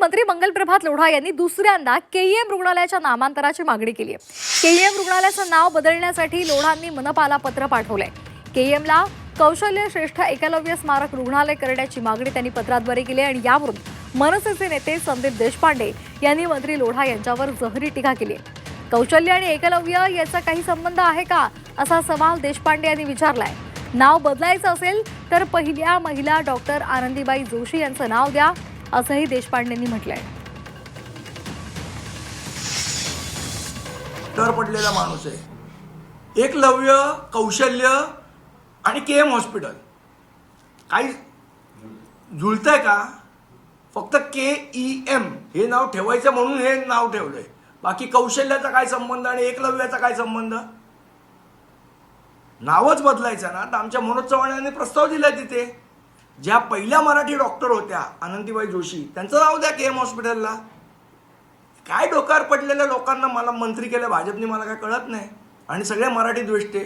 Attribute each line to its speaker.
Speaker 1: मंत्री मंगलप्रभात लोढा यांनी दुसऱ्यांदा केईएम रुग्णालयाच्या नामांतराची मागणी केली आहे। केईएम रुग्णालयाचं नाव बदलण्यासाठी लोढांनी मनपाला पत्र पाठवलंय। केईएमला कौशल्य श्रेष्ठ एकलव्य स्मारक रुग्णालय करण्याची मागणी त्यांनी पत्राद्वारे केली आणि यावरून मनसेचे नेते संदीप देशपांडे यांनी मंत्री लोढा यांच्यावर जहरी टीका केली आहे। कौशल्य आणि एकलव्य याचा काही संबंध आहे का असा सवाल देशपांडे यांनी विचारलाय। नाव बदलायचं असेल तर पहिल्या महिला डॉक्टर आनंदीबाई जोशी यांचं नाव द्या असंही देशपांडेंनी म्हटलंय।
Speaker 2: तर पडलेला माणूस आहे। एकलव्य, कौशल्य आणि केएम हॉस्पिटल काही जुळतंय का? फक्त KEM हे नाव ठेवायचं म्हणून हे नाव ठेवलंय। बाकी कौशल्याचा काय संबंध आणि एकलव्याचा काय संबंध? नावच बदलायचं ना। तर आमच्या मनोज चव्हाण यांनी प्रस्ताव दिलाय तिथे, ज्या पहिल्या मराठी डॉक्टर होत्या आनंदीबाई जोशी त्यांचं नाव द्या KEM हॉस्पिटलला। काय डोक्यावर पडलेल्या लोकांना मला मंत्री केलं भाजपने मला काय कळत नाही, आणि सगळे मराठी द्वेष्टे।